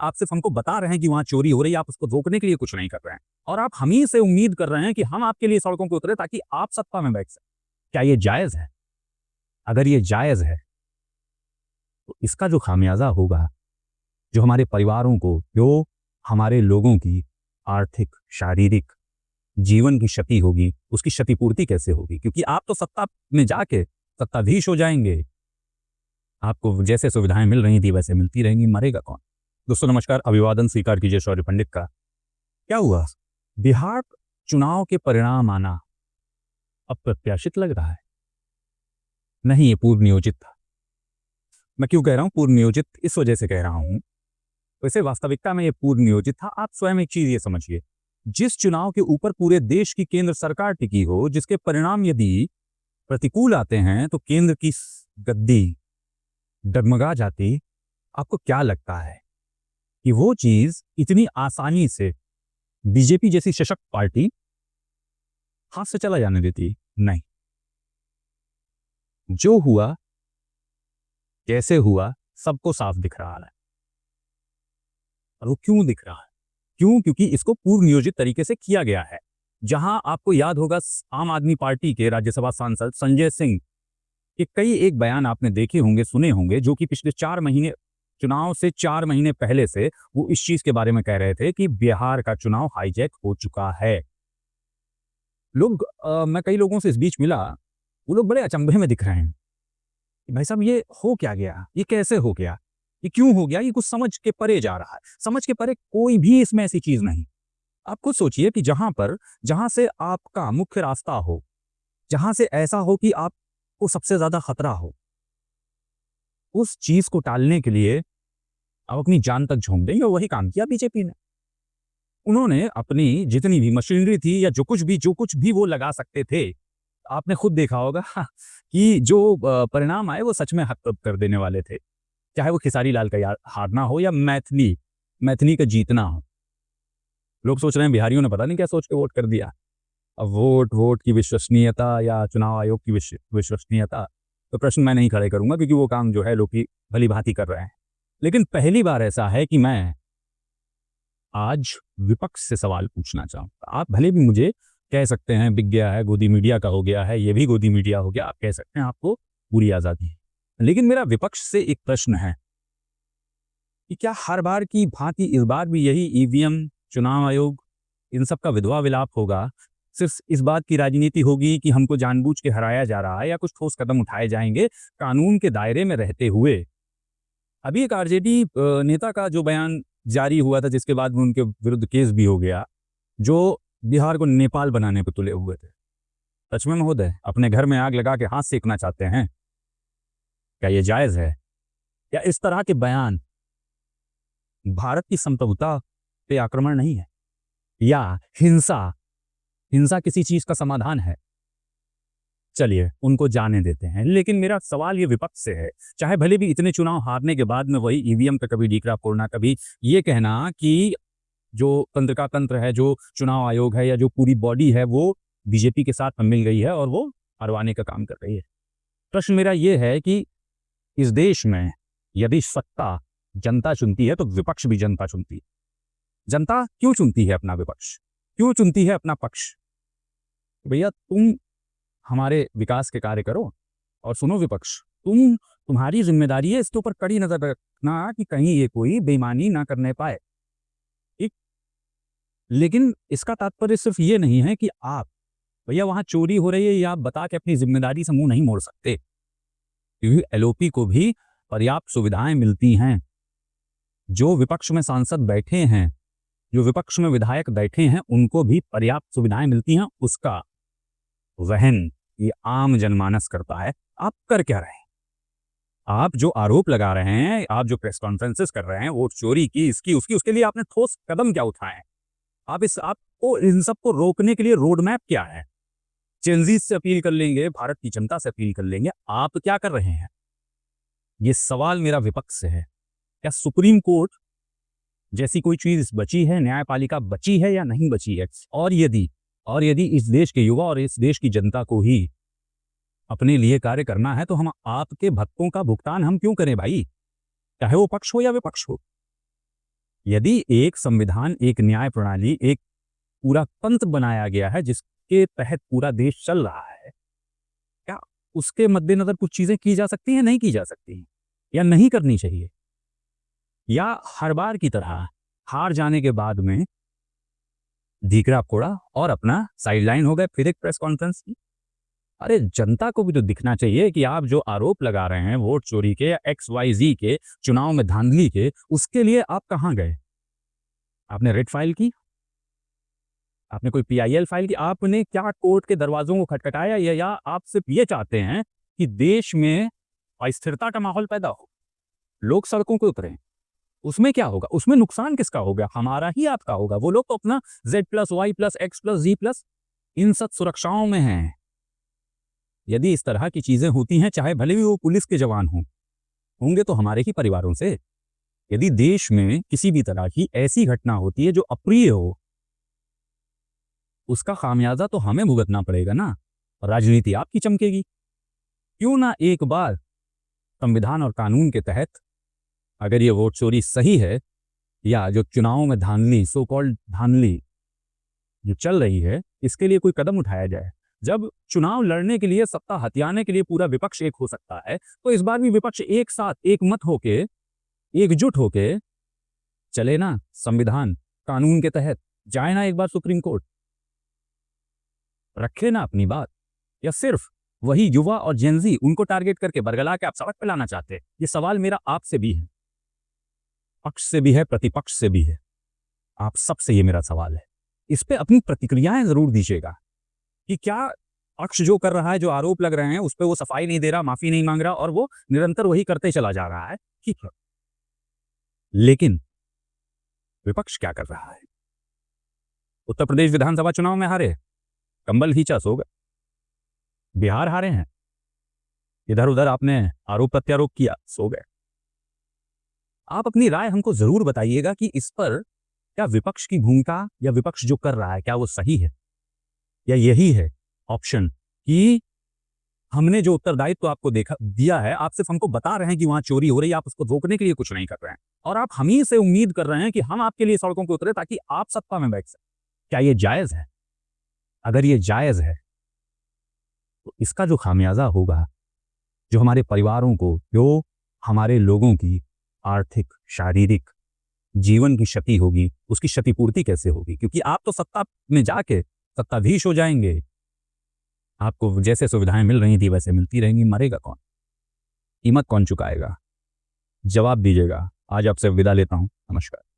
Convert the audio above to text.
आप सिर्फ हमको बता रहे हैं कि वहां चोरी हो रही है, आप उसको रोकने के लिए कुछ नहीं कर रहे हैं। और आप हम ही से उम्मीद कर रहे हैं कि हम आपके लिए सड़कों पर उतरे ताकि आप सत्ता में बैठ सकें। क्या ये जायज है? अगर ये जायज है तो इसका जो खामियाजा होगा, जो हमारे परिवारों को, जो हमारे लोगों की आर्थिक, शारीरिक जीवन की क्षति होगी, उसकी क्षतिपूर्ति कैसे होगी? क्योंकि आप तो सत्ता में जाके सत्ताधीश हो जाएंगे। आपको जैसे सुविधाएं मिल रही थी वैसे मिलती रहेंगी, मरेगा कौन? दोस्तों नमस्कार, अभिवादन स्वीकार कीजिए शौर्य पंडित का। क्या हुआ? बिहार चुनाव के परिणाम आना अप्रत्याशित लग रहा है। नहीं, ये पूर्व नियोजित था। मैं क्यों कह रहा हूं पूर्व नियोजित? इस वजह से कह रहा हूं, वैसे वास्तविकता में ये पूर्व नियोजित था। आप स्वयं एक चीज ये समझिए, जिस चुनाव के ऊपर पूरे देश की केंद्र सरकार टिकी हो, जिसके परिणाम यदि प्रतिकूल आते हैं तो केंद्र की गद्दी डगमगा जाती, आपको क्या लगता है कि वो चीज इतनी आसानी से बीजेपी जैसी सशक्त पार्टी हाथ से चला जाने देती? नहीं। जो हुआ, कैसे हुआ, सबको साफ दिख रहा है। और वो क्यों दिख रहा है? क्यों? क्योंकि इसको पूर्व नियोजित तरीके से किया गया है। जहां आपको याद होगा, आम आदमी पार्टी के राज्यसभा सांसद संजय सिंह के कई एक बयान आपने देखे होंगे, सुने होंगे, जो कि पिछले 4 महीने, चुनाव से 4 महीने पहले से वो इस चीज के बारे में कह रहे थे कि बिहार का चुनाव हाईजैक हो चुका है। मैं कई लोगों से इस बीच मिला, वो लोग बड़े अचंभे में दिख रहे हैं कि भाई साहब, ये हो क्या गया? ये कैसे हो गया? ये क्यों हो गया? ये कुछ समझ के परे जा रहा है। समझ के परे कोई भी इसमें ऐसी चीज नहीं। आप खुद सोचिए कि जहां से आपका मुख्य रास्ता हो, जहां से ऐसा हो कि आपको सबसे ज्यादा खतरा हो, उस चीज को टालने के लिए आप अपनी जान तक झोंक देंगे। और वही काम किया बीजेपी ने। उन्होंने अपनी जितनी भी मशीनरी थी या जो कुछ भी वो लगा सकते थे, आपने खुद देखा होगा कि जो परिणाम आए वो सच में हतप्रभ कर देने वाले थे। चाहे वो खेसारी लाल का हारना हो या मैथिली का जीतना हो। लोग सोच रहे हैं बिहारियों ने पता नहीं क्या सोच के वोट कर दिया। अब वोट की विश्वसनीयता या चुनाव आयोग की विश्वसनीयता, तो प्रश्न मैं नहीं खड़े करूंगा, क्योंकि वो काम जो है लोग की भली भांति कर रहे हैं। लेकिन पहली बार ऐसा है कि मैं आज विपक्ष से सवाल पूछना चाहूंगा। आप भले भी मुझे कह सकते हैं बिक गया है, गोदी मीडिया का हो गया है, ये भी गोदी मीडिया हो गया, आप कह सकते हैं, आपको पूरी आजादी है। लेकिन मेरा विपक्ष से एक प्रश्न है कि क्या हर बार की भांति इस बार भी यही ईवीएम, चुनाव आयोग, इन सब का विधवा विलाप होगा? सिर्फ इस बात की राजनीति होगी कि हमको जानबूझ के हराया जा रहा है, या कुछ ठोस कदम उठाए जाएंगे कानून के दायरे में रहते हुए? अभी एक आरजेडी नेता का जो बयान जारी हुआ था, जिसके बाद में उनके विरुद्ध केस भी हो गया, जो बिहार को नेपाल बनाने पर तुले हुए थे। सच में महोदय, अपने घर में आग लगा के हाथ सेकना चाहते हैं? क्या ये जायज है? या इस तरह के बयान भारत की संप्रभुता पे आक्रमण नहीं है? या हिंसा किसी चीज का समाधान है? चलिए उनको जाने देते हैं। लेकिन मेरा सवाल ये विपक्ष से है, चाहे भले भी इतने चुनाव हारने के बाद में वही ईवीएम पे कभी डीकरा फोड़ना, कभी ये कहना कि जो तंत्र का तंत्र है, जो चुनाव आयोग है, या जो पूरी बॉडी है, वो बीजेपी के साथ मिल गई है और वो हरवाने का काम कर रही है। प्रश्न मेरा ये है कि इस देश में यदि सत्ता जनता चुनती है तो विपक्ष भी जनता चुनती है। जनता क्यों चुनती है अपना विपक्ष? क्यों चुनती है अपना पक्ष? भैया, तुम हमारे विकास के कार्य करो। और सुनो विपक्ष, तुम्हारी जिम्मेदारी है इसके ऊपर कड़ी नजर रखना कि कहीं ये कोई बेईमानी ना करने पाए, ठीक? लेकिन इसका तात्पर्य सिर्फ ये नहीं है कि आप, भैया वहां चोरी हो रही है, या आप बता के अपनी जिम्मेदारी से मुंह नहीं मोड़ सकते, क्योंकि एलओपी को भी पर्याप्त सुविधाएं मिलती हैं। जो विपक्ष में सांसद बैठे हैं, जो विपक्ष में विधायक बैठे हैं, उनको भी पर्याप्त सुविधाएं मिलती हैं। उसका वहन ये आम जनमानस करता है। आप कर क्या रहे हैं? आप जो आरोप लगा रहे हैं, आप जो प्रेस कॉन्फ्रेंसेस कर रहे हैं, वोट चोरी की, इसकी उसकी, उसके लिए आपने ठोस कदम क्या उठाए हैं? आपको इन सब को रोकने के लिए रोड मैप क्या है? चेंजीज से अपील कर लेंगे, भारत की जनता से अपील कर लेंगे, आप क्या कर रहे हैं? ये सवाल मेरा विपक्ष से है। क्या सुप्रीम कोर्ट जैसी कोई चीज बची है, न्यायपालिका बची है या नहीं बची है? और यदि इस देश के युवा और इस देश की जनता को ही अपने लिए कार्य करना है, तो हम आपके भक्तों का भुगतान हम क्यों करें भाई? चाहे वो पक्ष हो या विपक्ष हो। यदि एक संविधान, एक न्याय प्रणाली, एक पूरा तंत्र बनाया गया है जिसके तहत पूरा देश चल रहा है, क्या उसके मद्देनज़र कुछ चीज़ें की जा सकती हैं, नहीं की जा सकती हैं? या नहीं करनी चाहिए? या हर बार की तरह हार जाने के बाद में ढीकरा फोड़ा और अपना साइडलाइन हो गए, फिर एक प्रेस कॉन्फ्रेंस की? अरे जनता को भी तो दिखना चाहिए कि आप जो आरोप लगा रहे हैं वोट चोरी के या XYZ के, चुनाव में धांधली के, उसके लिए आप कहाँ गए? आपने रिट फाइल की? आपने कोई PIL फाइल की? आपने क्या कोर्ट के दरवाज़ों को खटखटाया या आप सिर्फ़ ये चाहते हैं कि देश में अस्थिरता का माहौल पैदा हो? लोग सड़कों पे उतरें। उसमें क्या होगा? उसमें नुकसान किसका होगा? हमारा ही आपका होगा। वो लोग तो अपना Z+, Y+, X+, Z+ इन सब सुरक्षाओं में हैं। यदि इस तरह की चीज़ें होती हैं, चाहे भले ही वो पुलिस के जवान हों, होंगे तो हमारे ही परिवारों से। यदि देश में किसी भी तरह की ऐसी घटना होती है जो अप्रिय हो, उसका खामियाजा तो हमें भुगतना पड़ेगा ना। राजनीति आपकी चमकेगी। क्यों ना एक बार संविधान और कानून के तहत, अगर ये वोट चोरी सही है या जो चुनावों में धांधली, सो कॉल्ड धांधली जो चल रही है, इसके लिए कोई कदम उठाया जाए। जब चुनाव लड़ने के लिए, सत्ता हथियाने के लिए पूरा विपक्ष एक हो सकता है, तो इस बार भी विपक्ष एक साथ, एकमत होके, एकजुट होके चले ना संविधान, कानून के तहत। जाए ना एक बार सुप्रीम कोर्ट, रखे ना अपनी बात। या सिर्फ वही युवा और जेनजी, उनको टारगेट करके बरगला के आप सड़क पे लाना चाहते हैं? ये सवाल मेरा आपसे भी है, पक्ष से भी है, प्रतिपक्ष से भी है। आप सबसे ये मेरा सवाल है। इस पे अपनी प्रतिक्रियाएं जरूर दीजिएगा कि क्या पक्ष जो कर रहा है, जो आरोप लग रहे हैं, उस पे वो सफाई नहीं दे रहा, माफी नहीं मांग रहा और वो निरंतर वही करते चला जा रहा है, ठीक है। लेकिन विपक्ष क्या कर रहा है? उत्तर प्रदेश विधानसभा चुनाव में हारे, कंबल खींचा सो गए। बिहार हारे हैं, इधर उधर आपने आरोप प्रत्यारोप किया, सो गए। आप अपनी राय हमको जरूर बताइएगा कि इस पर क्या विपक्ष की भूमिका या विपक्ष जो कर रहा है, क्या वो सही है? या यही है ऑप्शन कि हमने जो उत्तरदायित्व आपको दिया है, आप सिर्फ हमको बता रहे हैं कि वहां चोरी हो रही है, आप उसको रोकने के लिए कुछ नहीं कर रहे हैं, और आप हम ही से उम्मीद कर रहे हैं कि हम आपके लिए सड़कों पर उतरे ताकि आप सत्ता में बैठ सकें। क्या ये जायज है? अगर ये जायज है तो इसका जो खामियाजा होगा, जो हमारे परिवारों को, जो हमारे लोगों की आर्थिक, शारीरिक जीवन की क्षति होगी, उसकी क्षतिपूर्ति कैसे होगी? क्योंकि आप तो सत्ता में जाके सत्ताधीश हो जाएंगे, आपको जैसे सुविधाएं मिल रही थी वैसे मिलती रहेंगी, मरेगा कौन? कीमत कौन चुकाएगा? जवाब दीजिएगा। आज आपसे विदा लेता हूं। नमस्कार।